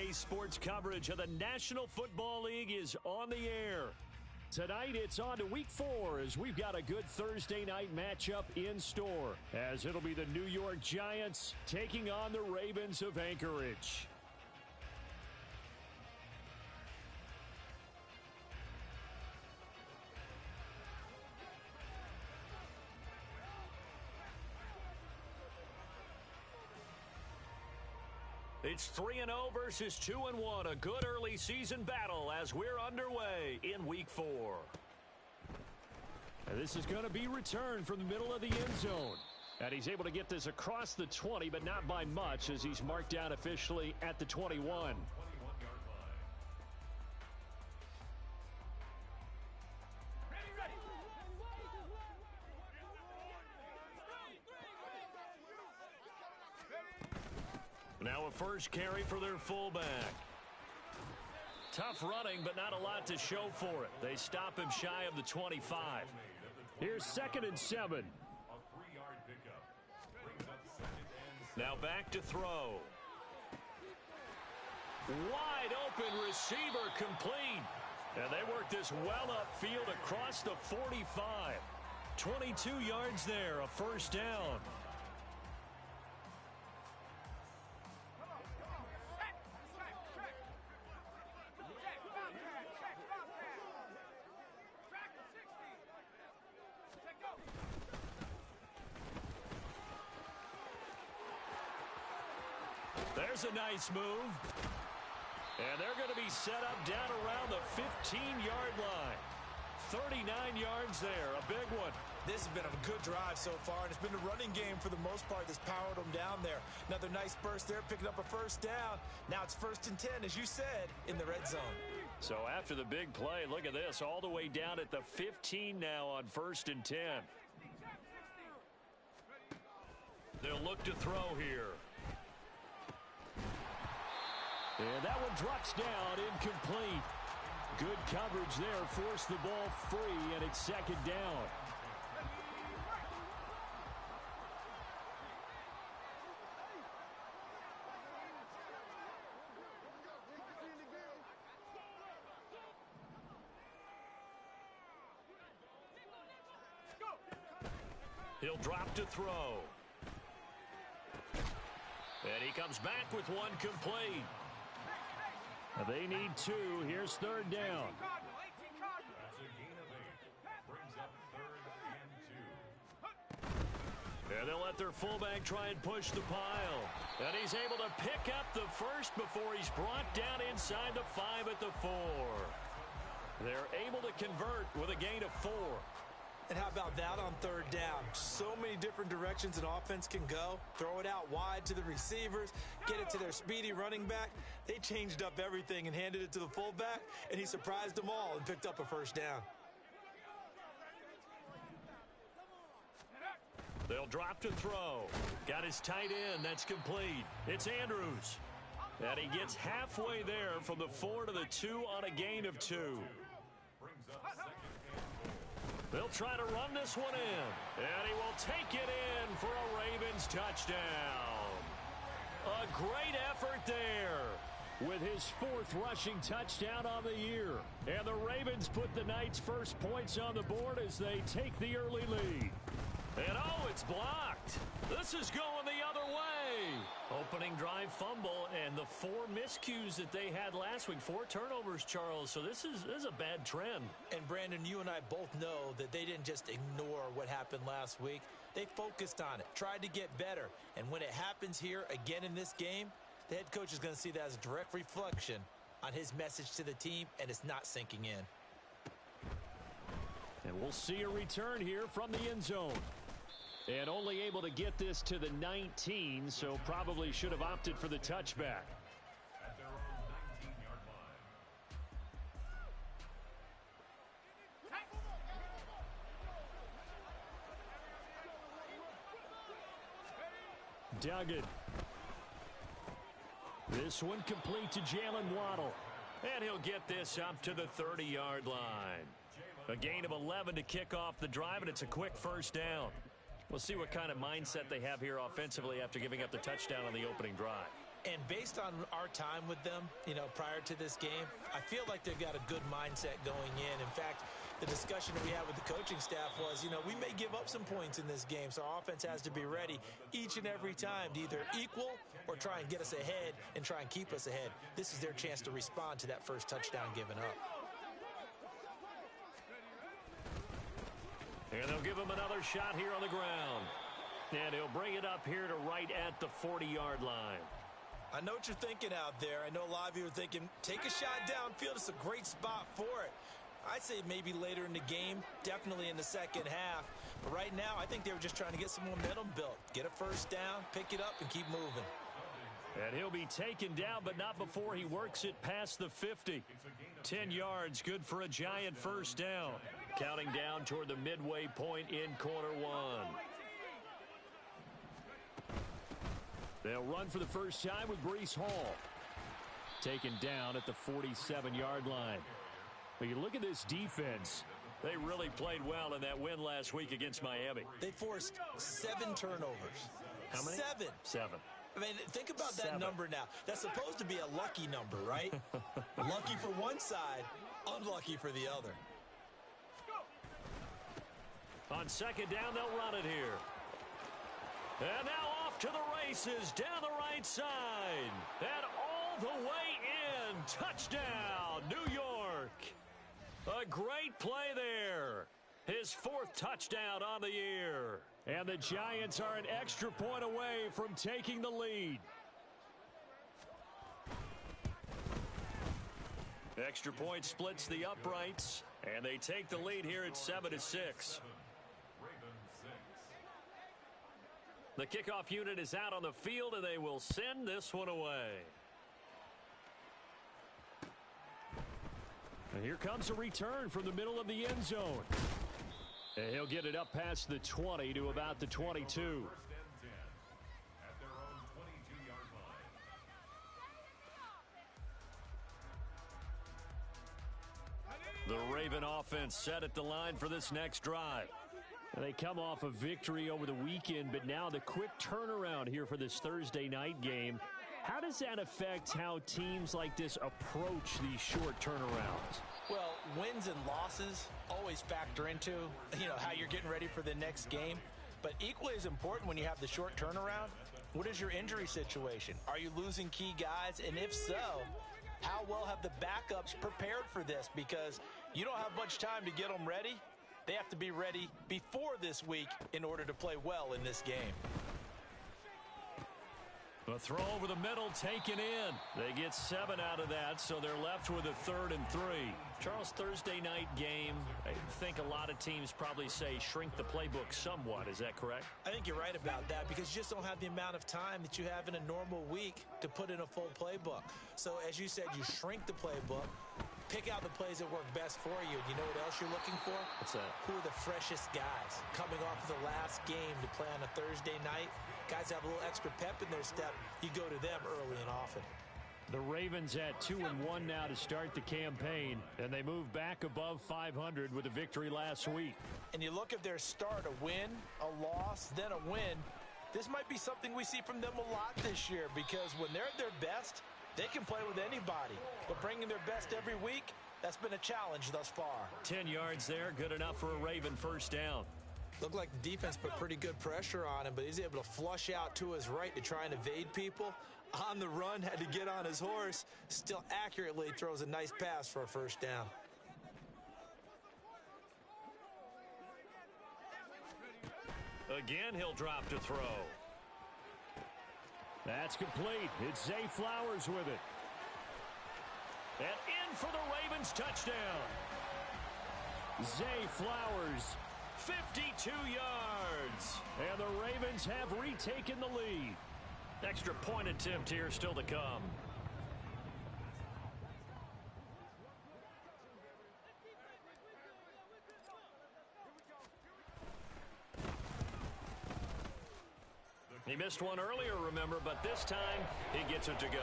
Today's sports coverage of the National Football League is on the air. Tonight, it's on to Week 4 as we've got a good Thursday night matchup in store, as it'll be the New York Giants taking on the Ravens of Anchorage. It's 3-0 versus 2-1, a good early season battle as we're underway in Week 4. And this is going to be returned from the middle of the end zone. And he's able to get this across the 20, but not by much as he's marked down officially at the 21. Now a first carry for their fullback. Tough running, but not a lot to show for it. They stop him shy of the 25. Here's 2nd and 7. Now back to throw. Wide open receiver complete. And they work this well upfield across the 45. 22 yards there, a first down. There's a nice move. And they're going to be set up down around the 15-yard line. 39 yards there, a big one. This has been a good drive so far, and it's been a running game for the most part that's powered them down there. Another nice burst there, picking up a first down. Now it's 1st and 10, as you said, in the red zone. So after the big play, look at this, all the way down at the 15 now on 1st and 10. They'll look to throw here. And that one drops down, incomplete. Good coverage there, forced the ball free, and it's 2nd down. He'll drop to throw. And he comes back with one complete. They need 2. Here's 3rd down. That's a gain of 8. Brings up 3rd and 2. And they'll let their fullback try and push the pile. And he's able to pick up the first before he's brought down inside the 5 at the 4. They're able to convert with a gain of 4. And how about that on 3rd down? So many different directions an offense can go. Throw it out wide to the receivers, get it to their speedy running back. They changed up everything and handed it to the fullback, and he surprised them all and picked up a first down. They'll drop to throw. Got his tight end. That's complete. It's Andrews. And he gets halfway there from the 4 to the 2 on a gain of 2. Brings up 2nd and 4. They'll try to run this one in. And he will take it in for a Ravens touchdown. A great effort there with his 4th rushing touchdown on the year. And the Ravens put the Knights' first points on the board as they take the early lead. And oh, it's blocked. This is going the other way. Opening drive fumble and the 4 miscues that they had last week. 4 turnovers, Charles. So this is a bad trend. And Brandon, you and I both know that they didn't just ignore what happened last week. They focused on it, tried to get better. And when it happens here again in this game, the head coach is going to see that as a direct reflection on his message to the team, and it's not sinking in. And we'll see a return here from the end zone. And only able to get this to the 19, so probably should have opted for the touchback. At their own 19-yard line. Duggan. This one complete to Jalen Waddle. And he'll get this up to the 30-yard line. A gain of 11 to kick off the drive, and it's a quick first down. We'll see what kind of mindset they have here offensively after giving up the touchdown on the opening drive. And based on our time with them, prior to this game, I feel like they've got a good mindset going in. In fact, the discussion that we had with the coaching staff was, we may give up some points in this game, so our offense has to be ready each and every time to either equal or try and get us ahead and try and keep us ahead. This is their chance to respond to that first touchdown given up. And they'll give him another shot here on the ground. And he'll bring it up here to right at the 40-yard line. I know what you're thinking out there. I know a lot of you are thinking, take a shot downfield. It's a great spot for it. I'd say maybe later in the game, definitely in the second half. But right now, I think they were just trying to get some momentum built. Get a first down, pick it up, and keep moving. And he'll be taken down, but not before he works it past the 50. 10 yards, good for a Giant first down. Counting down toward the midway point in quarter one. They'll run for the first time with Breece Hall. Taken down at the 47-yard line. But you look at this defense. They really played well in that win last week against Miami. They forced 7 turnovers. How many? 7. I mean, think about that number now. That's supposed to be a lucky number, right? Lucky for one side, unlucky for the other. On second down, they'll run it here. And now off to the races down the right side. And all the way in. Touchdown, New York. A great play there. His 4th touchdown on the year. And the Giants are an extra point away from taking the lead. Extra point splits the uprights. And they take the lead here at 7-6. The kickoff unit is out on the field, and they will send this one away. And here comes a return from the middle of the end zone. And he'll get it up past the 20 to about the 22. The Raven offense set at the line for this next drive. And they come off a victory over the weekend, but now the quick turnaround here for this Thursday night game. How does that affect how teams like this approach these short turnarounds? Well, wins and losses always factor into, how you're getting ready for the next game. But equally as important when you have the short turnaround, what is your injury situation? Are you losing key guys? And if so, how well have the backups prepared for this? Because you don't have much time to get them ready. They have to be ready before this week in order to play well in this game. A throw over the middle taken in. They get 7 out of that, so they're left with a 3rd and 3. Charles, Thursday night game, I think a lot of teams probably say shrink the playbook somewhat. Is that correct? I think you're right about that because you just don't have the amount of time that you have in a normal week to put in a full playbook. So as you said, you shrink the playbook. Pick out the plays that work best for you. You know what else you're looking for? What's that? Who are the freshest guys coming off of the last game to play on a Thursday night? Guys have a little extra pep in their step. You go to them early and often. The Ravens at 2-1 now to start the campaign, and they move back above 500 with a victory last week. And you look at their start, a win, a loss, then a win. This might be something we see from them a lot this year because when they're at their best, they can play with anybody. But bringing their best every week, that's been a challenge thus far. 10 yards there, good enough for a Raven first down. Looked like the defense put pretty good pressure on him, but he's able to flush out to his right to try and evade people. On the run, had to get on his horse. Still accurately throws a nice pass for a first down. Again, he'll drop to throw. That's complete. It's Zay Flowers with it. And in for the Ravens touchdown. Zay Flowers, 52 yards. And the Ravens have retaken the lead. Extra point attempt here still to come. He missed one earlier, remember, but this time he gets it to go.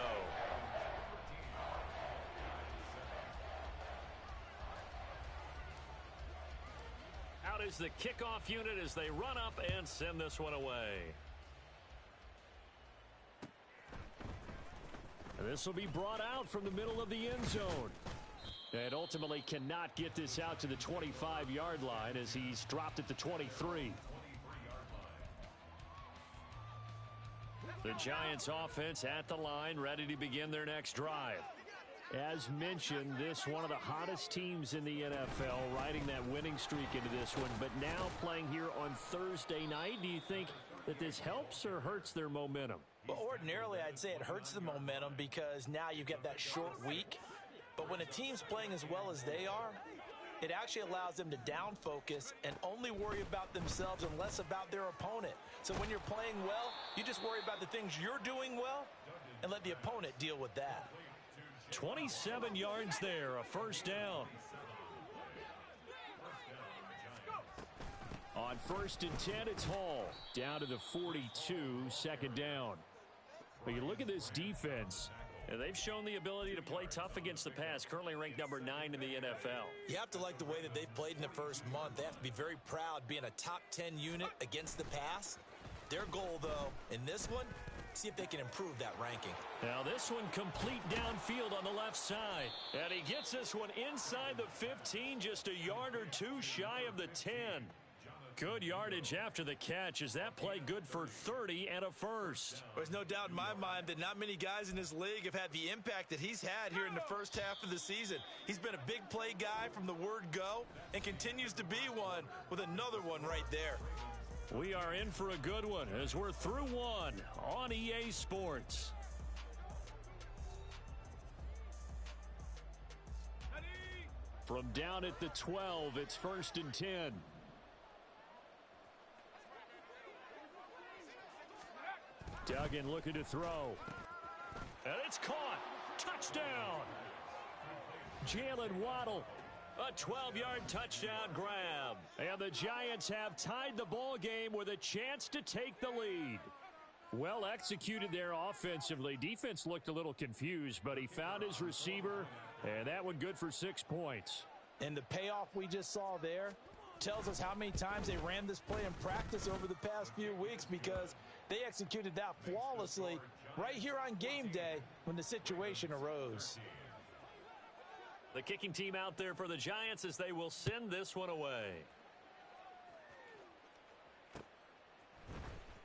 Out is the kickoff unit as they run up and send this one away. This will be brought out from the middle of the end zone. And ultimately cannot get this out to the 25-yard line as he's dropped at the 23. The Giants offense at the line, ready to begin their next drive. As mentioned, this one of the hottest teams in the NFL, riding that winning streak into this one, but now playing here on Thursday night. Do you think that this helps or hurts their momentum? Well, ordinarily, I'd say it hurts the momentum because now you get that short week. But when a team's playing as well as they are, it actually allows them to down focus and only worry about themselves and less about their opponent. So when you're playing well, you just worry about the things you're doing well and let the opponent deal with that. 27 yards there, a first down. On 1st and 10, it's Hall. Down to the 42, second down. But you look at this defense, and they've shown the ability to play tough against the pass, currently ranked number 9 in the NFL. You have to like the way that they've played in the first month. They have to be very proud being a top 10 unit against the pass. Their goal, though, in this one, see if they can improve that ranking. Now this one complete downfield on the left side. And he gets this one inside the 15, just a yard or two shy of the 10. Good yardage after the catch. Is that play good for 30 and a first? There's no doubt in my mind that not many guys in this league have had the impact that he's had here in the first half of the season. He's been a big play guy from the word go and continues to be one with another one right there. We are in for a good one as we're through one on EA Sports. From down at the 12, it's 1st and 10. Duggan looking to throw. And it's caught. Touchdown. Jalen Waddle. A 12-yard touchdown grab. And the Giants have tied the ball game with a chance to take the lead. Well executed there offensively. Defense looked a little confused, but he found his receiver, and that one good for 6 points. And the payoff we just saw there tells us how many times they ran this play in practice over the past few weeks, because they executed that flawlessly right here on game day when the situation arose. The kicking team out there for the Giants as they will send this one away.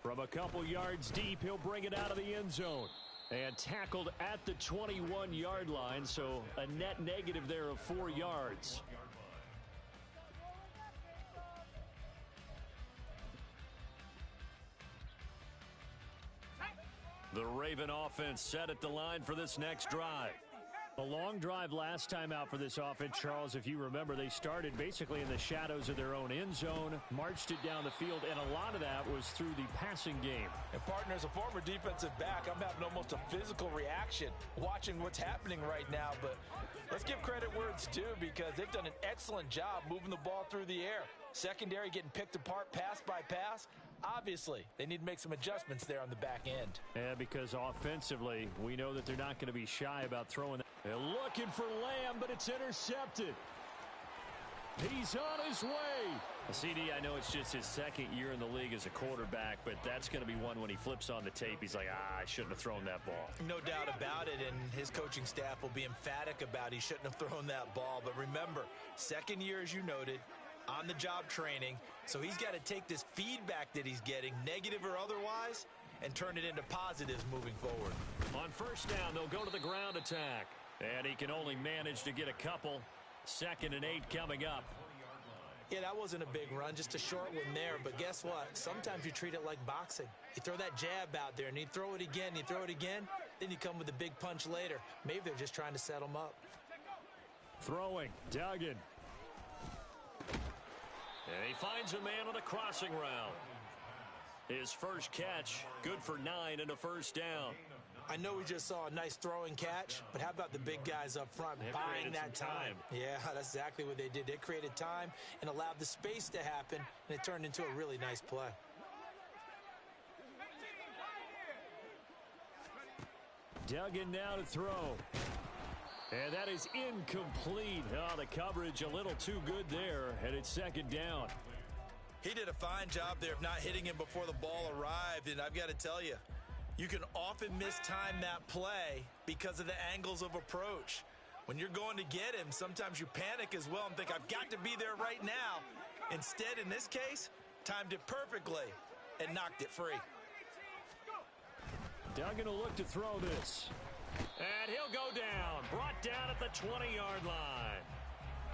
From a couple yards deep, he'll bring it out of the end zone. And tackled at the 21-yard line, so a net negative there of 4 yards. The Raven offense set at the line for this next drive. A long drive last time out for this offense, Charles. If you remember, they started basically in the shadows of their own end zone, marched it down the field, and a lot of that was through the passing game. And partner, as a former defensive back, I'm having almost a physical reaction watching what's happening right now. But let's give credit where it's due, because they've done an excellent job moving the ball through the air. Secondary getting picked apart pass by pass. Obviously, they need to make some adjustments there on the back end. Yeah, because offensively, we know that they're not going to be shy about throwing that. They're looking for Lamb, but it's intercepted. He's on his way. CD, I know it's just his second year in the league as a quarterback, but that's going to be one when he flips on the tape. He's like, I shouldn't have thrown that ball. No doubt about it, and his coaching staff will be emphatic about he shouldn't have thrown that ball. But remember, second year, as you noted, on-the-job training, so he's got to take this feedback that he's getting, negative or otherwise, and turn it into positives moving forward. On first down, they'll go to the ground attack, and he can only manage to get a couple. 2nd and 8 coming up. Yeah, that wasn't a big run, just a short one there, but guess what? Sometimes you treat it like boxing. You throw that jab out there, and you throw it again, you throw it again, then you come with a big punch later. Maybe they're just trying to set him up. Throwing, Duggan. And he finds a man on a crossing route. His first catch, good for 9 and a first down. I know we just saw a nice throwing catch, but how about the big guys up front buying that time? Yeah, that's exactly what they did. They created time and allowed the space to happen, and it turned into a really nice play. Duggan now to throw. And that is incomplete. Oh, the coverage a little too good there, and it's 2nd down. He did a fine job there of not hitting him before the ball arrived, and I've got to tell you, You can often mistime that play because of the angles of approach. When you're going to get him, sometimes you panic as well and think, I've got to be there right now. Instead, in this case, timed it perfectly and knocked it free. Duggan will look to throw this. And he'll go down. Brought down at the 20-yard line.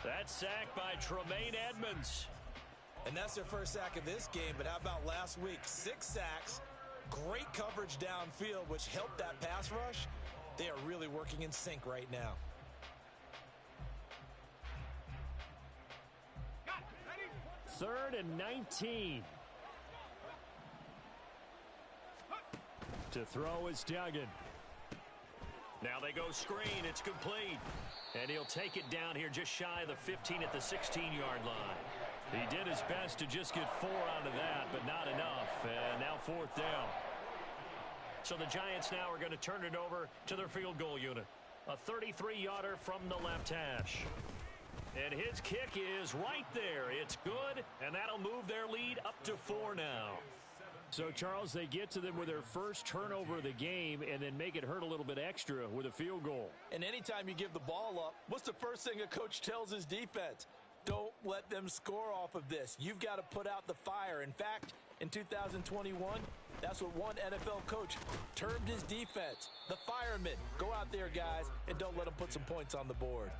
That's sacked by Tremaine Edmunds. And that's their first sack of this game. But how about last week? 6 sacks, great coverage downfield, which helped that pass rush. They are really working in sync right now. Third and 19. To throw is Duggan. Now they go screen. It's complete. And he'll take it down here just shy of the 15 at the 16-yard line. He did his best to just get 4 out of that, but not enough. And now 4th down. So the Giants now are going to turn it over to their field goal unit. A 33-yarder from the left hash. And his kick is right there. It's good, and that'll move their lead up to 4 now. So, Charles, they get to them with their first turnover of the game and then make it hurt a little bit extra with a field goal. And anytime you give the ball up, what's the first thing a coach tells his defense? Don't let them score off of this. You've got to put out the fire. In fact, in 2021, that's what one NFL coach termed his defense. The firemen. Go out there, guys, and don't let them put some points on the board.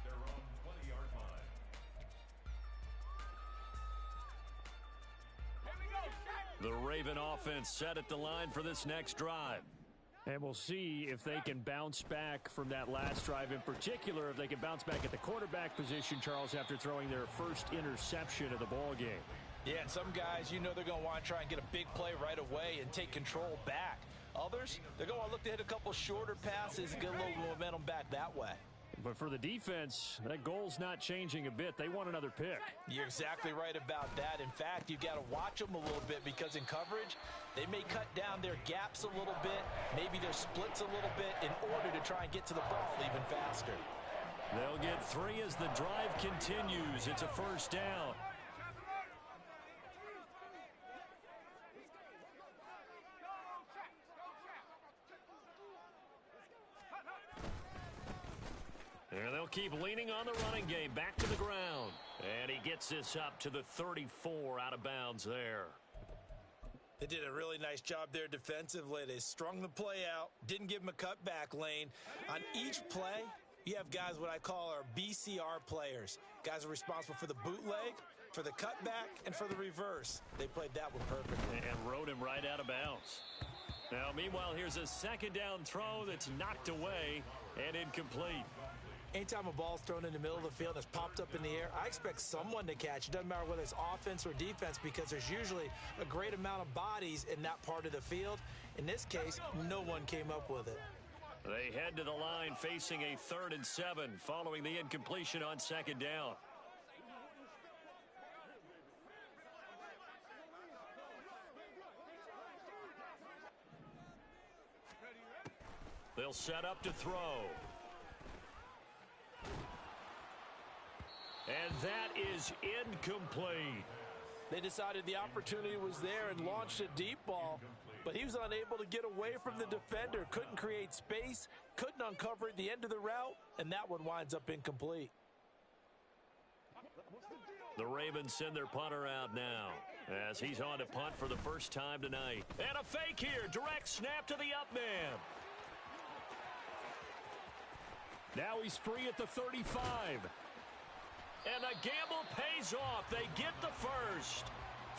The Raven offense set at the line for this next drive. And we'll see if they can bounce back from that last drive, in particular, if they can bounce back at the quarterback position, Charles, after throwing their first interception of the ball game. Yeah, and some guys, you know they're going to want to try and get a big play right away and take control back. Others, they're going to look to hit a couple shorter passes and get a little momentum back that way. But for the defense, that goal's not changing a bit. They want another pick. You're exactly right about that. In fact, you've got to watch them a little bit because in coverage, they may cut down their gaps a little bit, maybe their splits a little bit in order to try and get to the ball even faster. They'll get 3 as the drive continues. It's a first down. And they'll keep leaning on the running game. Back to the ground. And he gets this up to the 34 out of bounds there. They did a really nice job there defensively. They strung the play out, didn't give him a cutback lane. On each play, you have guys what I call our BCR players. Guys are responsible for the bootleg, for the cutback, and for the reverse. They played that one perfectly. And rode him right out of bounds. Now, meanwhile, here's a second down throw that's knocked away and incomplete. Anytime a ball's thrown in the middle of the field and it's popped up in the air, I expect someone to catch. It doesn't matter whether it's offense or defense because there's usually a great amount of bodies in that part of the field. In this case, no one came up with it. They head to the line facing a 3rd and 7 following the incompletion on second down. They'll set up to throw. And that is incomplete. They decided the opportunity was there and launched a deep ball, but he was unable to get away from the defender, couldn't create space, couldn't uncover at the end of the route, and that one winds up incomplete. The Ravens send their punter out now as he's on to punt for the first time tonight. And a fake here, direct snap to the up man. Now he's free at the 35. And the gamble pays off. They get the first.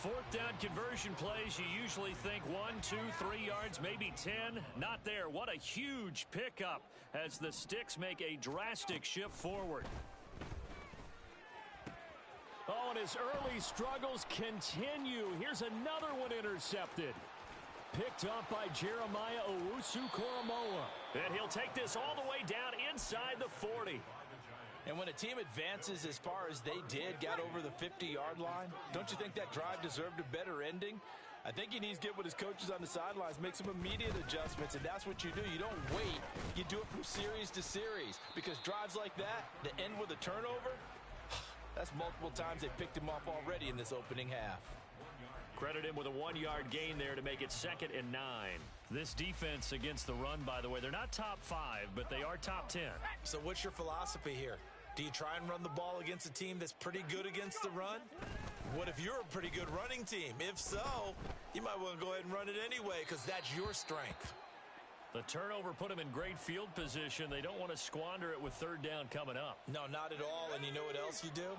4th down conversion plays, you usually think 1, 2, 3 yards, maybe 10. Not there. What a huge pickup as the Sticks make a drastic shift forward. Oh, and his early struggles continue. Here's another one intercepted. Picked up by Jeremiah Owusu-Koramoah. And he'll take this all the way down inside the 40. And when a team advances as far as they did, got over the 50-yard line, don't you think that drive deserved a better ending? I think he needs to get with his coaches on the sidelines, make some immediate adjustments, and that's what you do. You don't wait. You do it from series to series because drives like that end with a turnover, that's multiple times they picked him off already in this opening half. Credit him with a 1-yard gain there to make it 2nd and 9. This defense against the run, by the way, they're not top 5, but they are top 10. So what's your philosophy here? Do you try and run the ball against a team that's pretty good against the run? What if you're a pretty good running team? If so, you might want to go ahead and run it anyway because that's your strength. The turnover put them in great field position. They don't want to squander it with 3rd down coming up. No, not at all. And you know what else you do?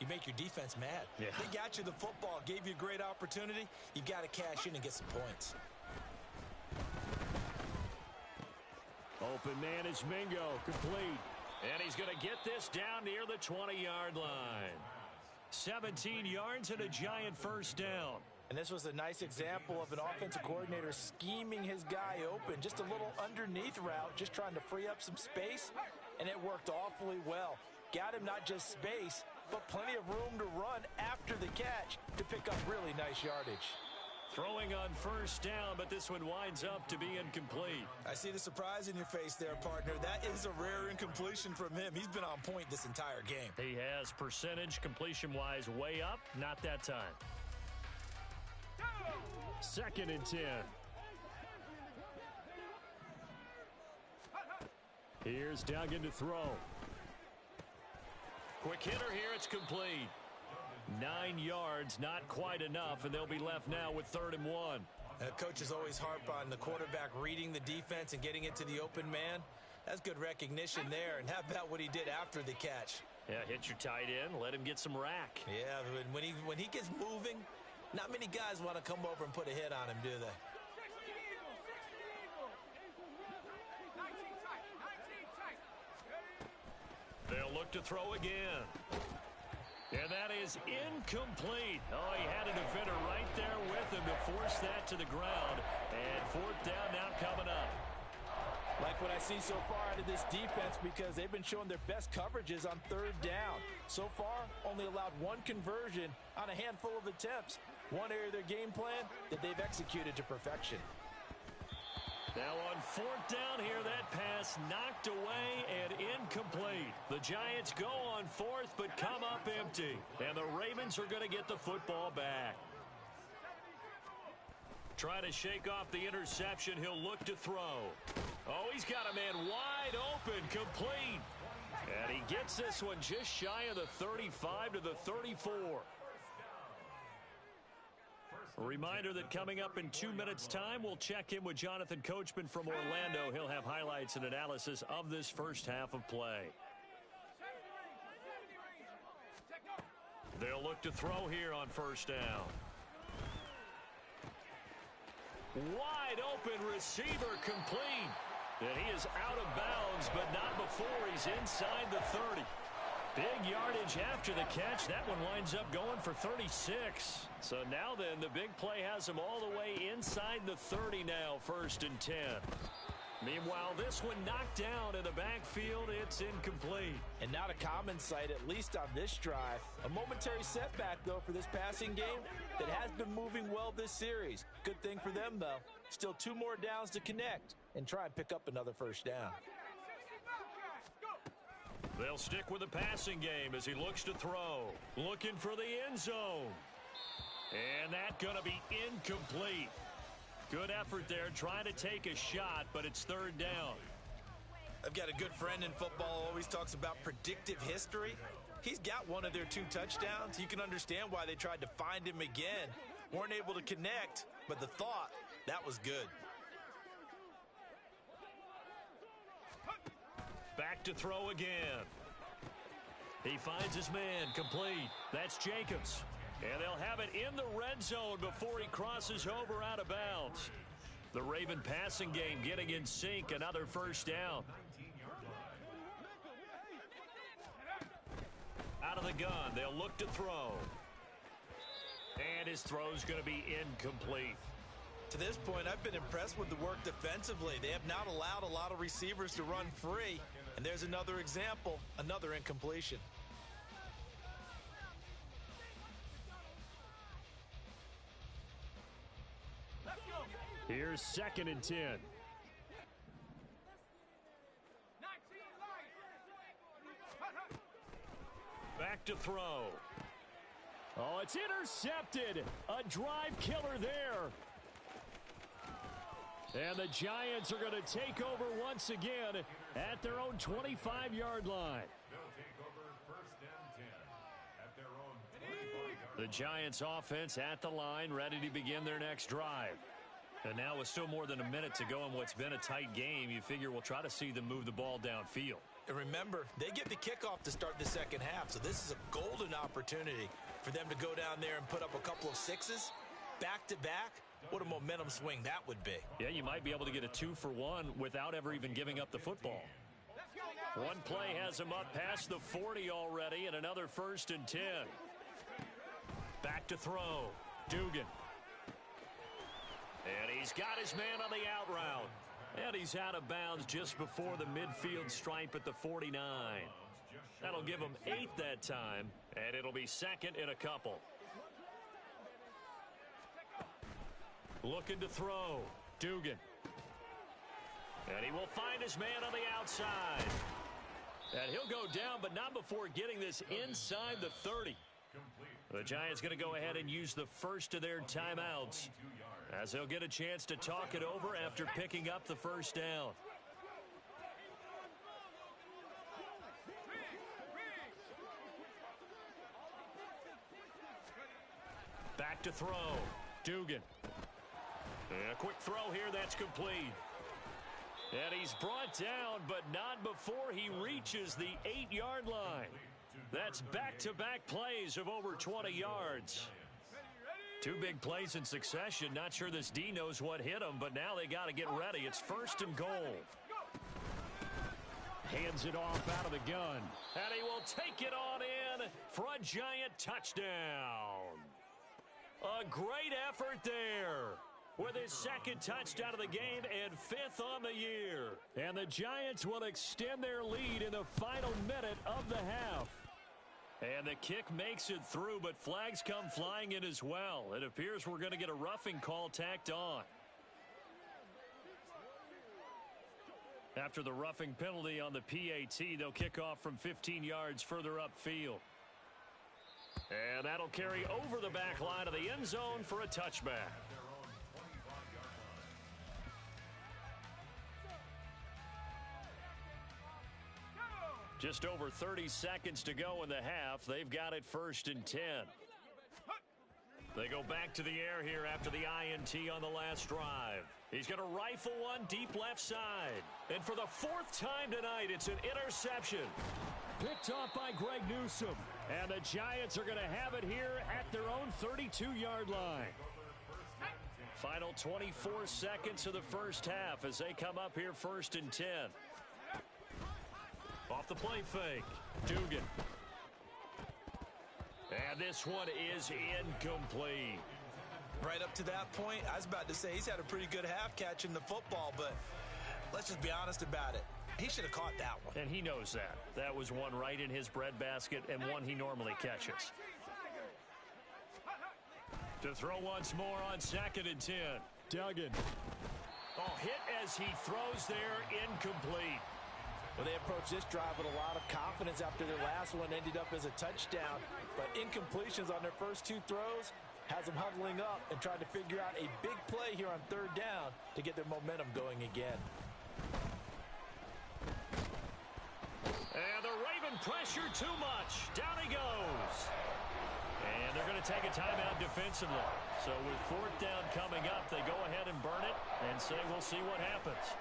You make your defense mad. Yeah. They got you the football, gave you a great opportunity. You got to cash in and get some points. Open man is Mingo, complete. And he's going to get this down near the 20-yard line. 17 yards and a giant 1st down. And this was a nice example of an offensive coordinator scheming his guy open. Just a little underneath route, just trying to free up some space. And it worked awfully well. Got him not just space, but plenty of room to run after the catch to pick up really nice yardage. Throwing on 1st down, but this one winds up to be incomplete. I see the surprise in your face there, partner. That is a rare incompletion from him. He's been on point this entire game. He has percentage completion-wise way up, not that time. 2nd and 10. Here's Duggan to throw. Quick hitter here, it's complete. 9 yards, not quite enough, and they'll be left now with 3rd and 1. And coaches always harp on the quarterback reading the defense and getting it to the open man. That's good recognition there. And how about what he did after the catch? Yeah, hit your tight end, let him get some rack. Yeah, when he gets moving, not many guys want to come over and put a hit on him, do they? They'll look to throw again. And that is incomplete. Oh, he had a defender right there with him to force that to the ground. And 4th down now coming up. Like what I see so far out of this defense because they've been showing their best coverages on 3rd down. So far, only allowed 1 conversion on a handful of attempts. One area of their game plan that they've executed to perfection. Now on 4th down here, that pass knocked away and incomplete. The Giants go on 4th, but come up empty. And the Ravens are going to get the football back. Trying to shake off the interception. He'll look to throw. Oh, he's got a man wide open, complete. And he gets this one just shy of the 35 to the 34. A reminder that coming up in 2 minutes' time, we'll check in with Jonathan Coachman from Orlando. He'll have highlights and analysis of this first half of play. They'll look to throw here on 1st down. Wide open receiver, complete. And he is out of bounds, but not before he's inside the 30. Big yardage after the catch. That one winds up going for 36. So now then, the big play has him all the way inside the 30 now, 1st and 10. Meanwhile, this one knocked down in the backfield. It's incomplete. And not a common sight, at least on this drive. A momentary setback, though, for this passing game that has been moving well this series. Good thing for them, though. Still 2 more downs to connect and try and pick up another 1st down. They'll stick with the passing game as he looks to throw. Looking for the end zone. And that's going to be incomplete. Good effort there, trying to take a shot, but it's 3rd down. I've got a good friend in football who always talks about predictive history. He's got one of their 2 touchdowns. You can understand why they tried to find him again. Weren't able to connect, but the thought, that was good. Back to throw again. He finds his man, complete. That's Jacobs. And they'll have it in the red zone before he crosses over out of bounds. The Raven passing game getting in sync, another 1st down. Out of the gun, they'll look to throw. And his throw's going to be incomplete. To this point, I've been impressed with the work defensively. They have not allowed a lot of receivers to run free. And there's another example, another incompletion. Here's 2nd and 10. Back to throw. Oh, it's intercepted. A drive killer there. And the Giants are going to take over once again at their own 25-yard line. They'll take over 1st and 10 at their own 25-yard line. The Giants offense at the line, ready to begin their next drive. And now with still more than a minute to go in what's been a tight game, you figure we'll try to see them move the ball downfield. And remember, they get the kickoff to start the second half, so this is a golden opportunity for them to go down there and put up a couple of sixes back-to-back. What a momentum swing that would be. Yeah, you might be able to get a 2-for-1 without ever even giving up the football. One play has him up past the 40 already, and another 1st and 10. Back to throw. Dugan. And he's got his man on the out route. And he's out of bounds just before the midfield stripe at the 49. That'll give him 8 that time, and it'll be 2nd and a couple. Looking to throw. Dugan. And he will find his man on the outside. And he'll go down, but not before getting this inside the 30. The Giants going to go ahead and use the first of their timeouts, as they'll get a chance to talk it over after picking up the first down. Back to throw. Dugan. And a quick throw here that's complete. And he's brought down, but not before he reaches the 8-yard line. That's back-to-back plays of over 20 yards. 2 big plays in succession. Not sure this D knows what hit him, but now they got to get ready. It's 1st and goal. Hands it off out of the gun. And he will take it on in for a Giant touchdown. A great effort there, with his 2nd touchdown of the game and 5th on the year. And the Giants will extend their lead in the final minute of the half. And the kick makes it through, but flags come flying in as well. It appears we're going to get a roughing call tacked on. After the roughing penalty on the PAT, they'll kick off from 15 yards further upfield. And that'll carry over the back line of the end zone for a touchback. Just over 30 seconds to go in the half. They've got it 1st and 10. They go back to the air here after the INT on the last drive. He's going to rifle one deep left side. And for the 4th time tonight, it's an interception. Picked off by Greg Newsome. And the Giants are going to have it here at their own 32-yard line. Final 24 seconds of the first half as they come up here 1st and 10. Off the play fake. Dugan. And this one is incomplete. Right up to that point, I was about to say he's had a pretty good half catching the football, but let's just be honest about it. He should have caught that one. And he knows that. That was one right in his breadbasket and one he normally catches. To throw once more on 2nd and 10. Duggan. Oh, hit as he throws there, incomplete. Well, they approached this drive with a lot of confidence after their last one ended up as a touchdown. But incompletions on their first 2 throws has them huddling up and trying to figure out a big play here on 3rd down to get their momentum going again. And the Raven pressure too much. Down he goes. And they're going to take a timeout defensively. So with 4th down coming up, they go ahead and burn it and say we'll see what happens.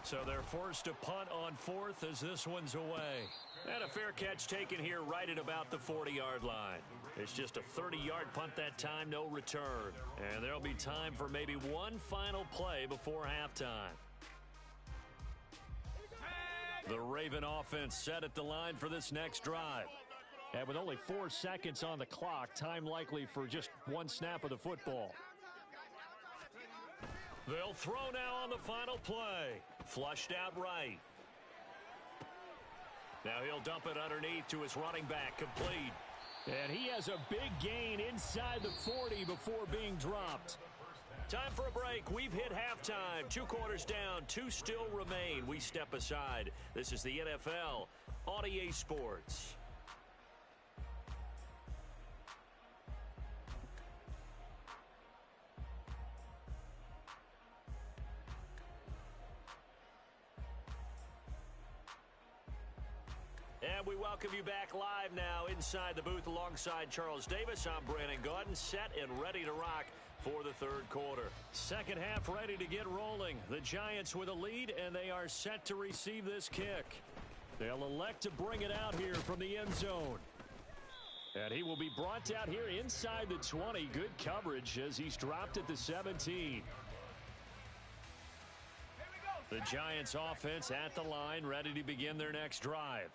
So they're forced to punt on 4th as this one's away. And a fair catch taken here right at about the 40-yard line. It's just a 30-yard punt that time, no return. And there'll be time for maybe one final play before halftime. The Raven offense set at the line for this next drive. And with only 4 seconds on the clock, time likely for just one snap of the football. They'll throw now on the final play. Flushed out right. Now he'll dump it underneath to his running back, complete. And he has a big gain inside the 40 before being dropped. Time for a break. We've hit halftime. 2 quarters down, 2 still remain. We step aside. This is the NFL on EA Sports. And we welcome you back live now inside the booth alongside Charles Davis. I'm Brandon Gaudin, set and ready to rock for the third quarter. Second half ready to get rolling. The Giants with a lead, and they are set to receive this kick. They'll elect to bring it out here from the end zone. And he will be brought out here inside the 20. Good coverage as he's dropped at the 17. The Giants offense at the line, ready to begin their next drive.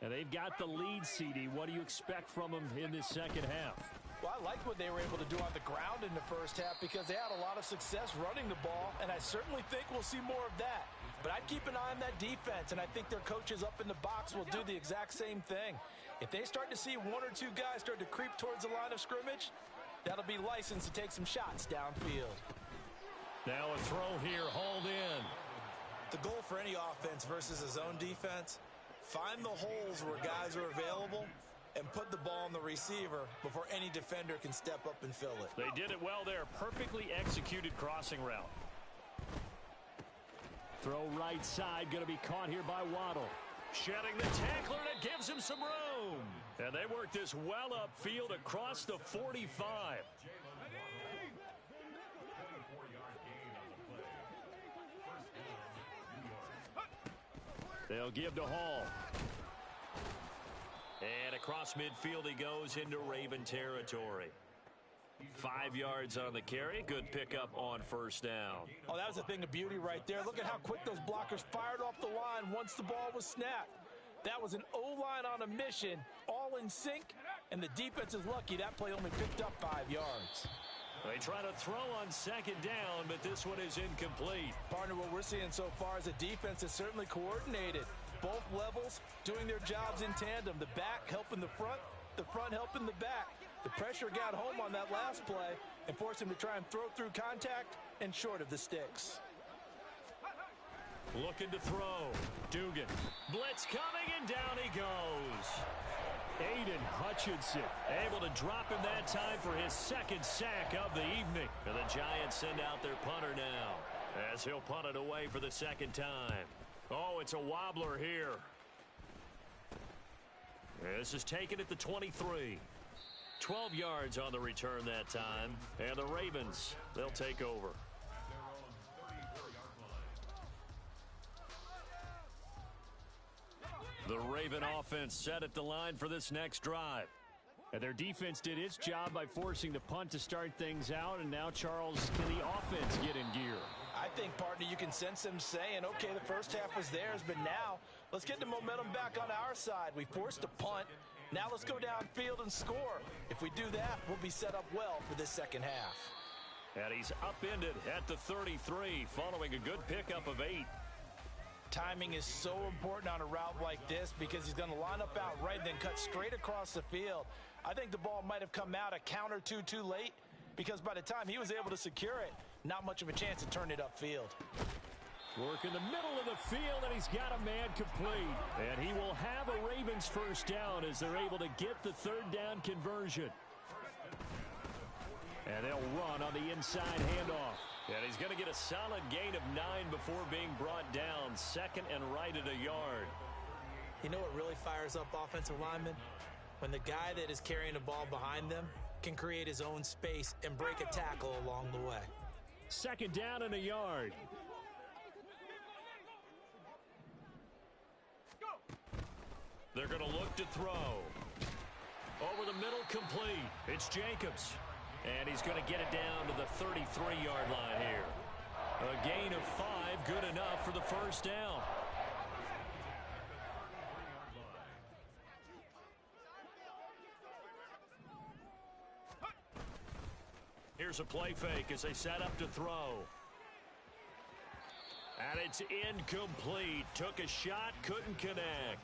And they've got the lead, CD. What do you expect from them in this second half? Well, I like what they were able to do on the ground in the first half because they had a lot of success running the ball, and I certainly think we'll see more of that. But I'd keep an eye on that defense, and I think their coaches up in the box will do the exact same thing. If they start to see one or two guys start to creep towards the line of scrimmage, that'll be licensed to take some shots downfield. Now a throw here, hauled in. The goal for any offense versus a zone defense, find the holes where guys are available and put the ball on the receiver before any defender can step up and fill it. They did it well there. Perfectly executed crossing route. Throw right side, going to be caught here by Waddle. Shedding the tackler, and it gives him some room. And they work this well upfield across the 45. They'll give to Hall. And across midfield he goes into Raven territory. 5 yards on the carry. Good pickup on first down. Oh, that was a thing of beauty right there. Look at how quick those blockers fired off the line once the ball was snapped. That was an O-line on a mission, all in sync, and the defense is lucky that play only picked up 5 yards. They try to throw on second down, but this one is incomplete. Partner, what we're seeing so far is a defense that's certainly coordinated. Both levels doing their jobs in tandem. The back helping the front helping the back. The pressure got home on that last play and forced him to try and throw through contact and short of the sticks. Looking to throw. Dugan. Blitz coming, and down he goes. Aiden Hutchinson able to drop him that time for his second sack of the evening. And the Giants send out their punter now as he'll punt it away for the second time. Oh, it's a wobbler here. This is taken at the 23. 12 yards on the return that time. And the Ravens, they'll take over. The Raven offense set at the line for this next drive. And their defense did its job by forcing the punt to start things out. And now, Charles, can the offense get in gear? I think, partner, you can sense them saying, okay, the first half was theirs, but now let's get the momentum back on our side. We forced a punt. Now let's go downfield and score. If we do that, we'll be set up well for this second half. And he's upended at the 33 following a good pickup of 8. Timing is so important on a route like this because he's going to line up out right and then cut straight across the field. I think the ball might have come out a count or two too late because by the time he was able to secure it, not much of a chance to turn it upfield. Work in the middle of the field, and he's got a man complete. And he will have a Ravens first down as they're able to get the third down conversion. And they'll run on the inside handoff. And he's going to get a solid gain of 9 before being brought down. Second and right at a yard. You know what really fires up offensive linemen? When the guy that is carrying the ball behind them can create his own space and break a tackle along the way. Second down and a yard. They're going to look to throw. Over the middle, complete. It's Jacobs. And he's going to get it down to the 33-yard line here. A gain of 5, good enough for the first down. Here's a play fake as they set up to throw. And it's incomplete. Took a shot, couldn't connect.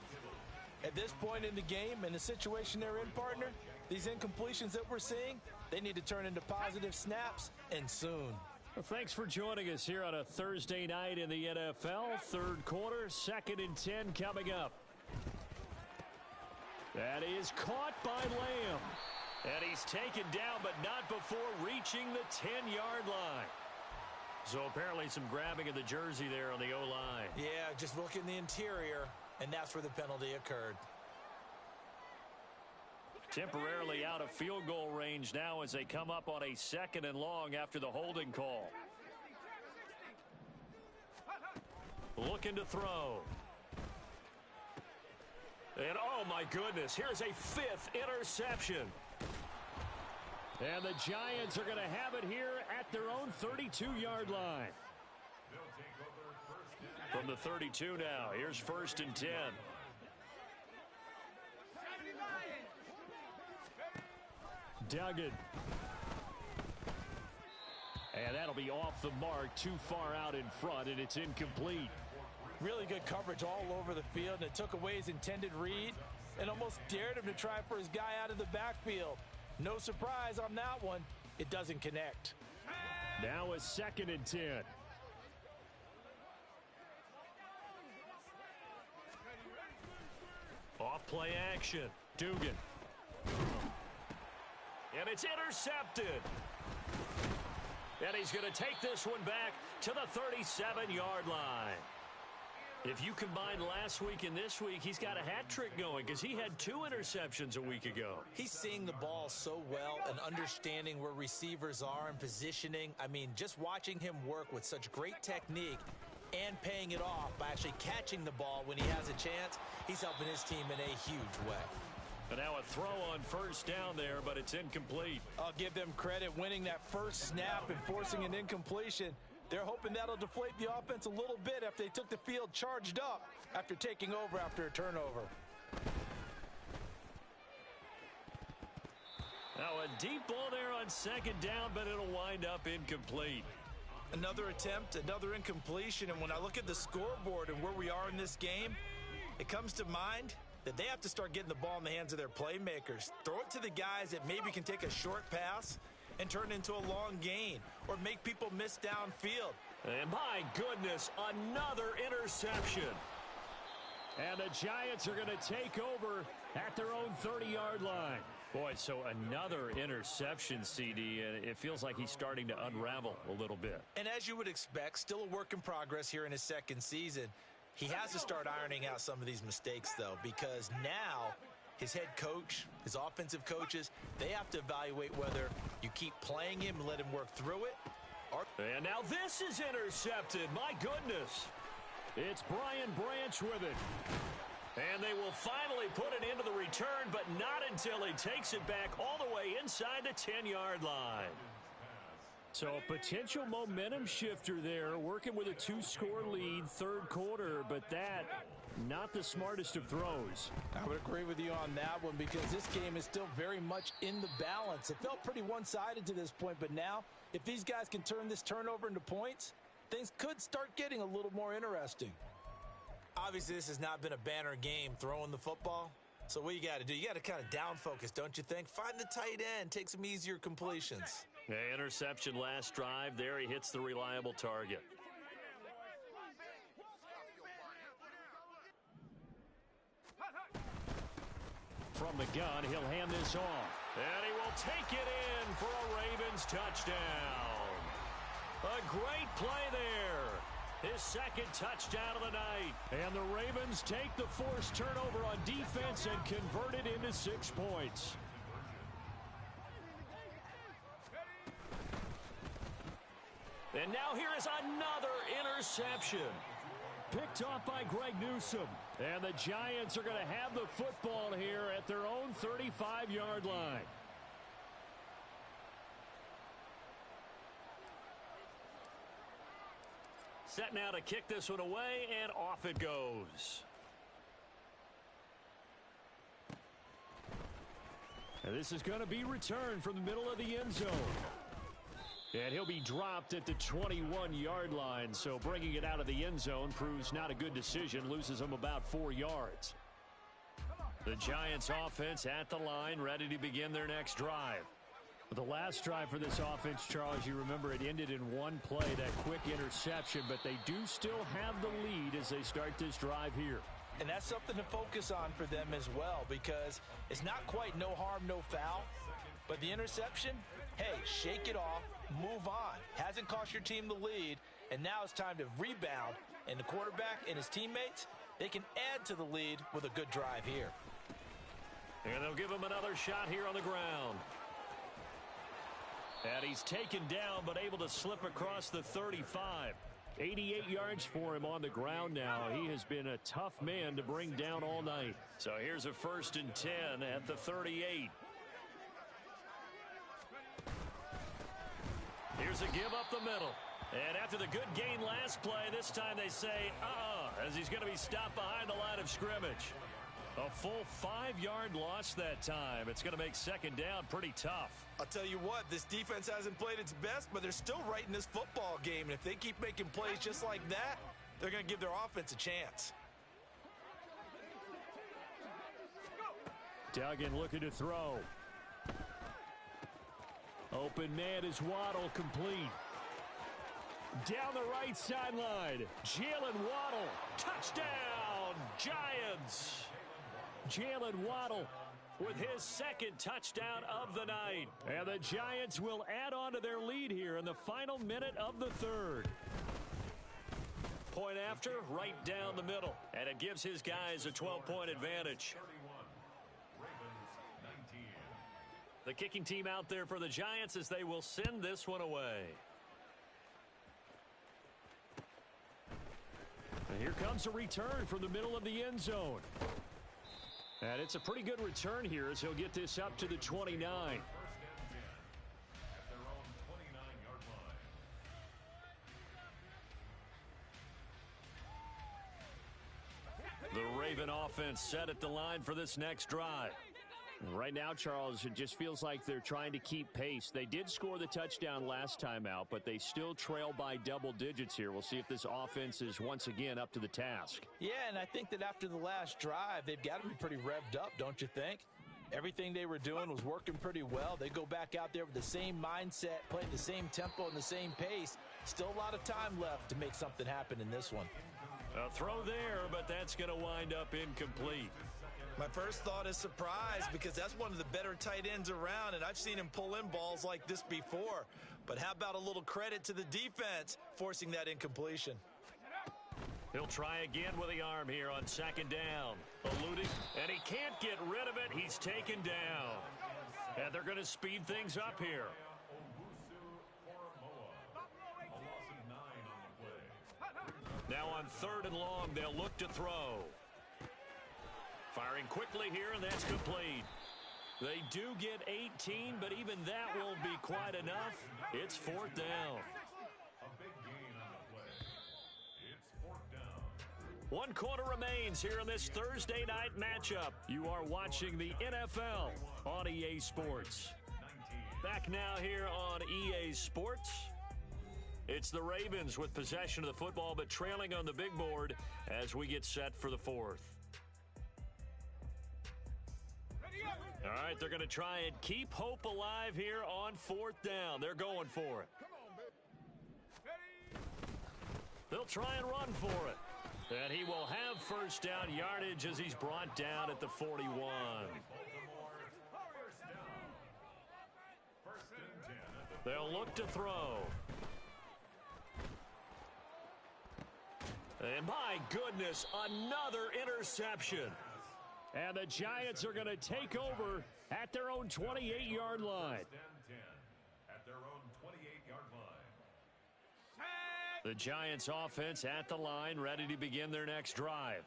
At this point in the game, in the situation they're in, partner, these incompletions that we're seeing, they need to turn into positive snaps, and soon. Well, thanks for joining us here on a Thursday night in the NFL. Third quarter, 2nd and 10 coming up. That is caught by Lamb. And he's taken down, but not before reaching the 10-yard line. So apparently some grabbing of the jersey there on the O-line. Yeah, just look in the interior, and that's where the penalty occurred. Temporarily out of field goal range now as they come up on a 2nd and long after the holding call. Looking to throw. And oh my goodness, here's a 5th interception. And the Giants are going to have it here at their own 32-yard line. From the 32 now, here's 1st and 10. Duggan. And that'll be off the mark, too far out in front, and it's incomplete. Really good coverage all over the field, and it took away his intended read and almost dared him to try for his guy out of the backfield. No surprise on that one. It doesn't connect. Now a 2nd and 10. Off play action. Dugan. And it's intercepted. And he's going to take this one back to the 37-yard line. If you combine last week and this week, he's got a hat trick going because he had 2 interceptions a week ago. He's seeing the ball so well and understanding where receivers are and positioning. I mean, just watching him work with such great technique and paying it off by actually catching the ball when he has a chance, he's helping his team in a huge way. And now a throw on 1st down there, but it's incomplete. I'll give them credit winning that first snap and forcing an incompletion. They're hoping that'll deflate the offense a little bit after they took the field charged up after taking over after a turnover. Now a deep ball there on 2nd down, but it'll wind up incomplete. Another attempt, another incompletion, and when I look at the scoreboard and where we are in this game, it comes to mind that they have to start getting the ball in the hands of their playmakers. Throw it to the guys that maybe can take a short pass and turn it into a long gain or make people miss downfield. And my goodness, another interception. And the Giants are going to take over at their own 30-yard line. Boy, so another interception, CD, and it feels like he's starting to unravel a little bit. And as you would expect, still a work in progress here in his 2nd season. He has to start ironing out some of these mistakes, though, because now his head coach, his offensive coaches, they have to evaluate whether you keep playing him and let him work through it. And now this is intercepted. My goodness. It's Brian Branch with it. And they will finally put it into the return, but not until he takes it back all the way inside the 10-yard line. So a potential momentum shifter there, working with a 2-score lead, 3rd quarter, but that not the smartest of throws. I would agree with you on that one because this game is still very much in the balance. It felt pretty one-sided to this point, but now if these guys can turn this turnover into points, things could start getting a little more interesting. Obviously, this has not been a banner game throwing the football. So what you got to do, you got to kind of down focus, don't you think? Find the tight end, take some easier completions. Yeah, interception last drive. There he hits the reliable target. From the gun, he'll hand this off. And he will take it in for a Ravens touchdown. A great play there. His 2nd touchdown of the night. And the Ravens take the forced turnover on defense and convert it into 6 points. And now here is another interception. Picked off by Greg Newsome. And the Giants are going to have the football here at their own 35-yard line. Set now to kick this one away, and off it goes. And this is going to be returned from the middle of the end zone. And he'll be dropped at the 21-yard line, so bringing it out of the end zone proves not a good decision, loses him about 4 yards. The Giants offense at the line, ready to begin their next drive. The last drive for this offense, Charles, you remember it ended in one play, that quick interception, but they do still have the lead as they start this drive here. And that's something to focus on for them as well, because it's not quite no harm, no foul, but the interception, hey, shake it off, move on. Hasn't cost your team the lead, and now it's time to rebound, and the quarterback and his teammates, they can add to the lead with a good drive here. And they'll give him another shot here on the ground. And he's taken down but able to slip across the 35. 88 yards for him on the ground now. He has been a tough man to bring down all night. So here's a 1st and 10 at the 38. Here's a give up the middle. And after the good gain last play, this time they say, as he's going to be stopped behind the line of scrimmage. A full 5-yard loss that time. It's going to make 2nd down pretty tough. I'll tell you what, this defense hasn't played its best, but they're still right in this football game. And if they keep making plays just like that, they're going to give their offense a chance. Duggan looking to throw. Open man is Waddle, complete. Down the right sideline, Jalen Waddle, touchdown, Giants. Jalen Waddle with his 2nd touchdown of the night. And the Giants will add on to their lead here in the final minute of the 3rd. Point after, right down the middle. And it gives his guys a 12-point advantage. The kicking team out there for the Giants as they will send this one away. And here comes a return from the middle of the end zone. And it's a pretty good return here as he'll get this up to the 29. The Raven offense set at the line for this next drive. Right now, Charles, it just feels like they're trying to keep pace. They did score the touchdown last time out, but they still trail by double digits here. We'll see if this offense is once again up to the task. Yeah, and I think that after the last drive, they've got to be pretty revved up, don't you think? Everything they were doing was working pretty well. They go back out there with the same mindset, playing the same tempo and the same pace. Still a lot of time left to make something happen in this one. A throw there, but that's going to wind up incomplete. My first thought is surprise because that's one of the better tight ends around, and I've seen him pull in balls like this before. But how about a little credit to the defense forcing that incompletion? He'll try again with the arm here on 2nd down. Eluding, and he can't get rid of it. He's taken down. And they're going to speed things up here. Now on 3rd and long, they'll look to throw. Firing quickly here, and that's complete. They do get 18, but even that won't be quite enough. It's 4th down. A big gain on the play. It's 4th down. 1 quarter remains here in this Thursday night matchup. You are watching the NFL on EA Sports. Back now here on EA Sports. It's the Ravens with possession of the football, but trailing on the big board as we get set for the 4th. All right, they're going to try and keep hope alive here on 4th down. They're going for it. They'll try and run for it. And he will have 1st down yardage as he's brought down at the 41. They'll look to throw. And my goodness, another interception. And the Giants are going to take over at their own 28-yard line. At their own 28-yard line. The Giants offense at the line, ready to begin their next drive.